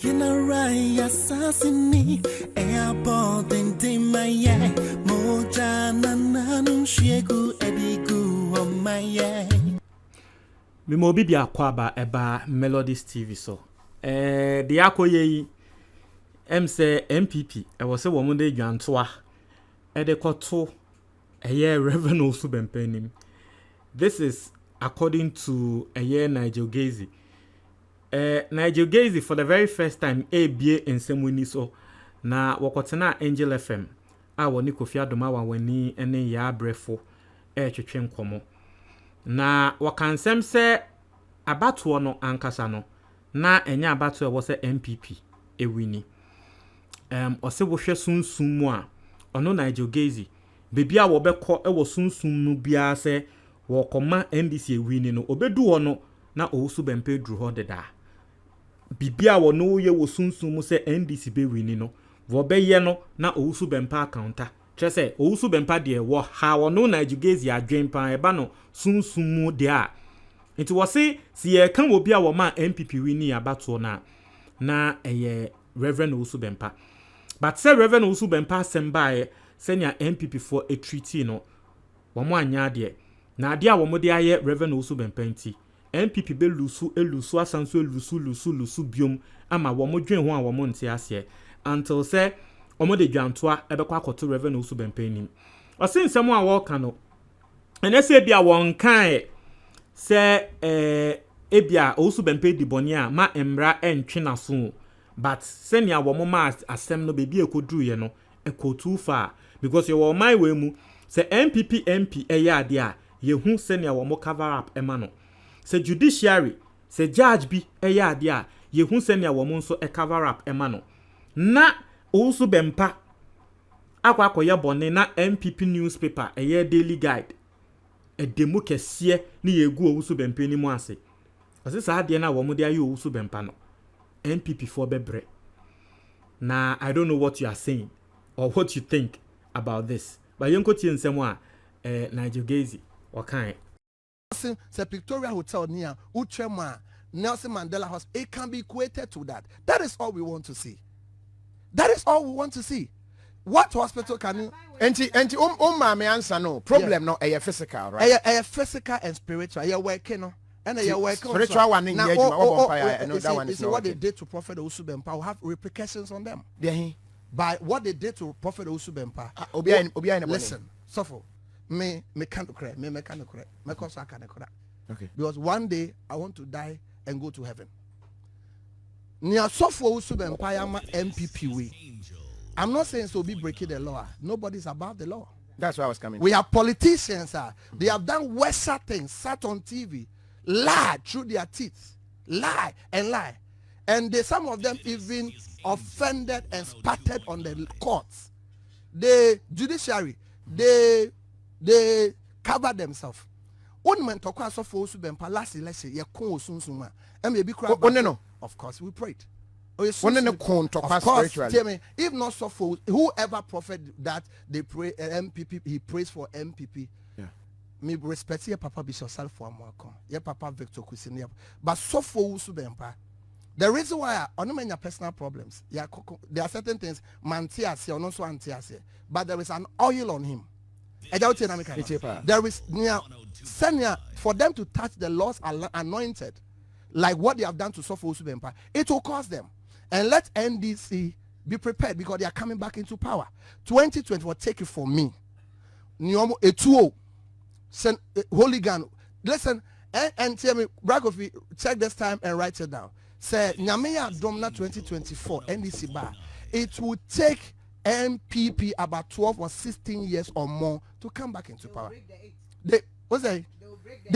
You know right, assassinate. Airport and Timaya. Mojana Nanum Shegu Edigu on my eye. Mimo bibi akwaba eba Melodies TV so. The akoye say MPP. I was a woman de Jantoa. Edekoto. Reverend also Bempenim. This is according to Nigel Gazy. Nigel Gazy for the very first time ABA in Semwini so na wakotena Angel FM. Woni Kofi Adoma wani ene ya brefo twetwe nkomo. Na wakansem se abatoɔ no ankasa no na enya abatoɔ wo se MPP ewini. Ose wo hwɛ sunsun mu a ono Nigel Gazy bebi a wo bɛkɔ ɛwɔ sunsun mu bia se wo kɔma NDC ewini no obedu hɔ no na owusu bempe duru hɔ deda. Bibia wo no ye wo sunsun mu se NDC be wini no wo bɛyɛ no na owusu bempa accounta kyerɛ sɛ owusu bempa de wo ha wo no Nigel Gazy adwen pa eba no sunsun mu de a nti wo se si ye kan wo bia wo ma MPP wini abato na ɛyɛ Reverend Owusu Bempa but say Reverend Owusu Bempa sembae senya MPP for a treaty no wo mo anya de na ade a wo mo de aye Reverend Owusu Bempa nti MPP be elusu asanso elusu biom ama wo mo dwen ho a wo mo nte ase until say wo mo de dwantoa ebekọ akoto Reverend Owusu Bempa nim o se nsem a wo ka no ene se bia won kan se ebia Owusu Bempa di boni a ma emra entwe na so but senia wo mo ma asem no bebi ekoduru ye no ekotu fa because you were my way mu se MPP MP eya ade a ye hu senia wo mo cover up ema no se judiciary se judge bi eya ade a ye hu senia wo mo nso e cover up ema no na Owusu Bempa akwakoye bone na MPP newspaper eye daily guide edemu kese na yegu Owusu Bempa ni mu ase ase sa ade na wo mo de aye Owusu Bempa no MPP for bebre. Now I don't know what you are saying or what you think about this. But you could see someone Nigel Gazy or kind. The Victoria Hotel near Utrema Nelson Mandela Hospital. It can be equated to that. That is all we want to see. That is all we want to see. What hospital can you? Me answer no problem. No, a physical, right? A physical and spiritual. You're working no. And they are working spiritual one in that one is what they did to Prophet Owusu Bempa will have repercussions on them. By what they did to Prophet Owusu Bempa. Listen, suffer. Me can't correct. Me can't correct. Me cause I can't correct. Okay. Because one day I want to die and go to heaven. Near suffer Owusu Bempa yama MPP way. I'm not saying so be breaking the law. Nobody's above the law. That's why I was coming. We have politicians. They have done worse things. Sat on TV. Lie through their teeth, lie, and some of them even offended and spattered on the courts. The judiciary, they cover themselves. One man talk about Owusu Bempa last election. Of course, we prayed. Of course, tell me, if not so for whoever prophet that they pray MPP, he prays for MPP. Me respect your papa Bishop Salfo Amwako, your papa Victor Kusini, but so for Owusu Bempa. The reason why I don't mean your personal problems. There are certain things mantiase or not so antiase, but there is an oil on him. There is near for them to touch the Lord's anointed, like what they have done to Sofo Owusu Bempa. It will cost them, and let NDC be prepared because they are coming back into power. 2020 will take it for me. Nyomo etuo. Send hooligan. Listen and tell me, Bragofi, check this time and write it down. Say Nyamea Domna 2024 NDC bar. It will take MPP about 12 or 16 years or more to come back into power. They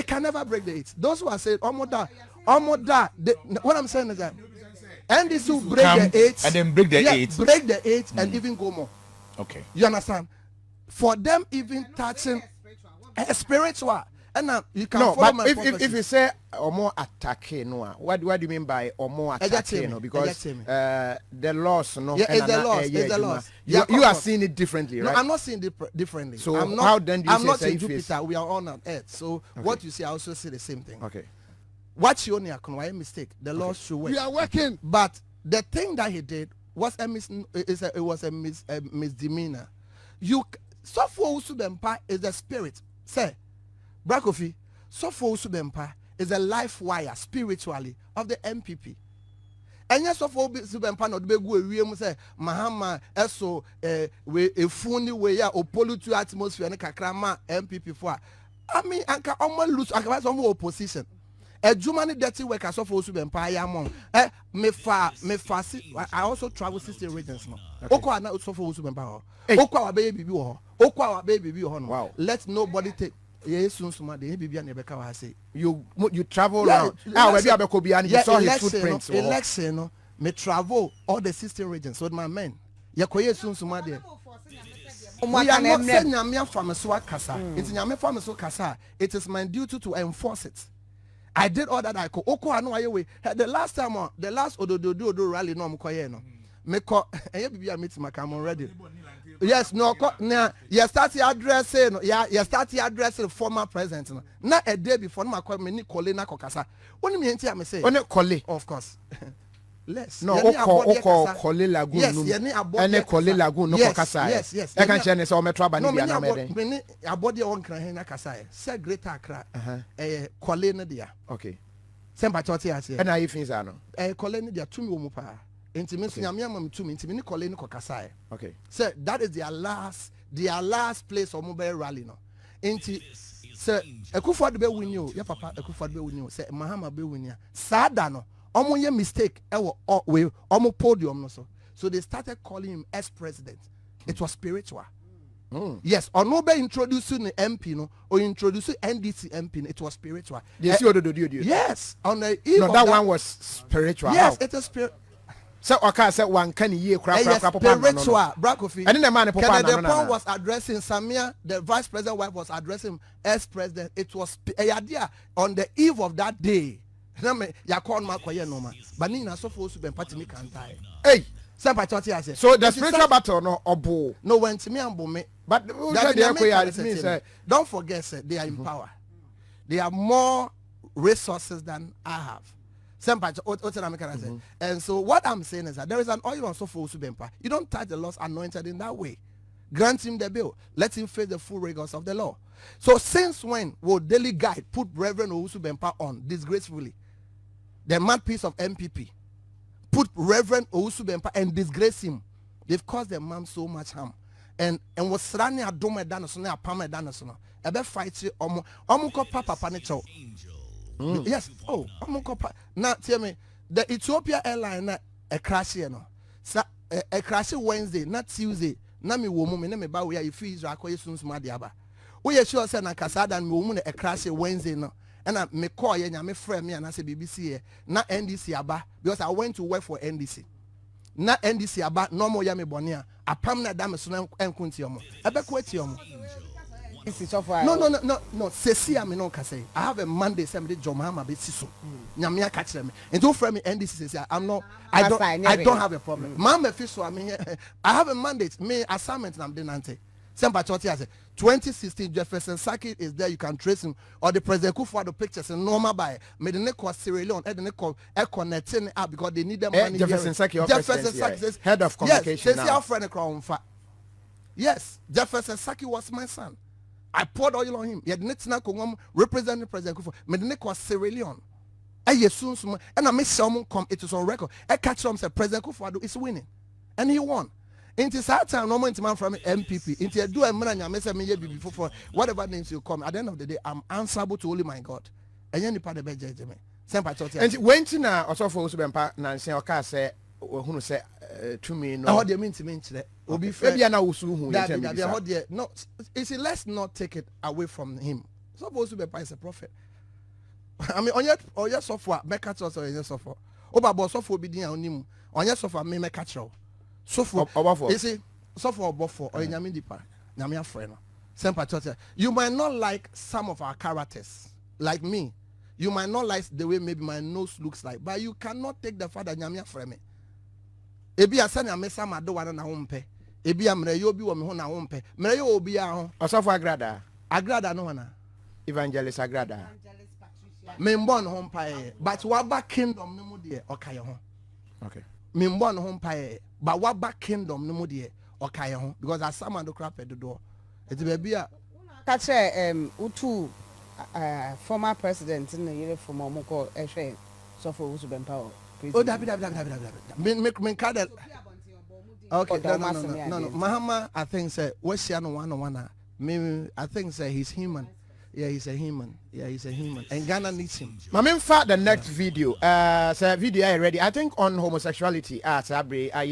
can never break the 8. Those who are saying Omoda. What I'm saying is that NDC will break the 8 and then break the 8. Break the 8 and even go more. Okay. You understand? For them even touching spiritual, and now you can no, follow but my if you say or more attacking, no, what do you mean by or more attacking? No, because the loss, no, yeah, it's the loss. It's the loss. You are seeing it differently, right? No, I'm not seeing it differently. So I'm not, how then do you I'm say not in Jupiter. We are on Earth. So what you see, I also see the same thing. Okay. What you only a mistake. The loss should work. We are working, but the thing that he did was a misdemeanor. Sofo Usubempa is the spirit. Say, Brakofi, Sofo Usubempa is a life wire spiritually of the MPP. And yes, Sofo Usubempa no be go ewie say Mahama eso we efuni we ya opolutu atmosphere ne kakra ma MPP for. I mean, anka omo lose anka some opposition. Jumani dirty work as of Usubempa yamon. I also travel 16 regions now. Oko ana Sofo Usubempa. Oko our baby wo. Oko our baby wo no. Wow. Let nobody take. Yes, soon the baby and Rebecca say you travel around. Ah, maybe Abekobi and you saw his footprints. Election, no, me travel all the 16 regions with my men. Yakoye soon there. We are not saying Nyamia from Kasa. It's Nyamia from Kasa. It is my duty to enforce it. I did all that I could. Oko anu ayewe. The last time, the last odo rally no mkoye no. Me ko eye bibi a meet makam already. Yes, no, now you start addressing, you start addressing former president. Not a day before my call me Colina Kokasa. Only me and say, only Colli, of course. Less. No, Colli Lagoon. Yes, and Colli Lagoon, no Kokasa. Yes. I can change so metro by no a body on Krahena Kasai. Say great Accra, a Colina dia. Okay. Sempa Choti, I say, and I think I know. A Colina dia 2 mupa. Intimacy Nyamiam to me, intimate Colin Kokasai. Okay. So that is their last place of mobile rally no. Inti sir Akufo-Addo be win you, your papa Akufo-Addo be win you, say Mahama be win ya. Sada no, omo ye mistake we omo podium no so. So they started calling him ex-president. It was spiritual. Yes, or no be introducing the MP no, or introducing NDC MP no, it was spiritual. Yes, on the eve no, that one was spiritual. Yes, it is spiritual. So okay, say one can ye spiritual Brakofi. And the man was addressing Samia, the vice president wife was addressing as president. It was a idea on the eve of that day. Ya call ma koye no ma. But Nina so for be party me can die. Hey, so the spiritual battle no obo. No when to me and me. But don't forget sir, they are in power. They have more resources than I have. And so what I'm saying is that there is an oil on Sofo Usubempa. You don't touch the Lord's anointed in that way. Grant him the bill. Let him face the full rigors of the law. So since when will Daily Guide put Reverend Usubempa on disgracefully? The mouthpiece of MPP put Reverend Usubempa and disgrace him. They've caused their mom so much harm. And was running a dome danoson a pama danoson. Ebe fight omo ko papa panicho. Yes. Oh, now tell me, the Ethiopia airline a crash here no. A crash Wednesday, not Tuesday. Na me woman me me ba we you feel Israel akoye sun suma diaba. We sure say na kasada and me woman a crash Wednesday no. And I me call ye nyame friend me and I say BBC here. Na NDC aba because I went to work for NDC. Na NDC aba no more ya me bonia. Apam na da me so enkunti omo. Ebe kweti omo. No. Sesi am no kase. I have a Monday somebody Jomama be siso. Nyamia catch them. And don't frame me NDC say I'm not I don't have a problem. Mama fiso I mean I have a mandate. Me assignment I'm doing ante. Sempa Choti has 2016 Jefferson Saki is there, you can trace him, or the President Akufo-Addo pictures in normal by made the neck was Sierra Leone and the neck of connecting up because they need them money. Jefferson Saki says head of communication. Yes, Jefferson Saki was my son. I poured oil on him. He had not representing President Akufo. Made the neck was Sierra Leone. And I made someone come, it is on record. I catch them say President Akufo-Addo is winning. And he won. Into that time, no man from MPP. Into do a man and mess me before whatever names you come. At the end of the day, I'm answerable to only my God. And you part of the judgment. And when Tina also for Usubempa Nancy Oka say who say to me no. What do you mean to me today? Will be fair. No, let's not take it away from him. Suppose Usubempa is a prophet. I mean, on your software, make a choice or your software. Oba software be doing on him. On your software, me make a choice. So for you see, so for Obofo or Nyami Dipa, Nyami friend. You might not like some of our characters, like me. You might not like the way maybe my nose looks like, but you cannot take the fact that Nyami friend me. Ebi asani amesa ma do wana na hompe. Ebi amre yo bi wo me ho na hompe. Mre yo obi a ho. Osofo Agrada. Agrada no wana. Evangelist Agrada. Me mbon hompa but waba kingdom no mu de okaye ho. Okay. me mbɔ no ho mpae but what back kingdom no mu de ɔkae ho because as someone do crap at the door it's baby a catch utu former president in the uniform omoko ehwe so for usu bempower. Oh, dabi. Me card. Okay, no. Mahama, I think say what's no one. Me, I think say he's human. Yeah, he's a human. And Ghana needs him. In fact, the next video, video I ready. I think on homosexuality. Sabri,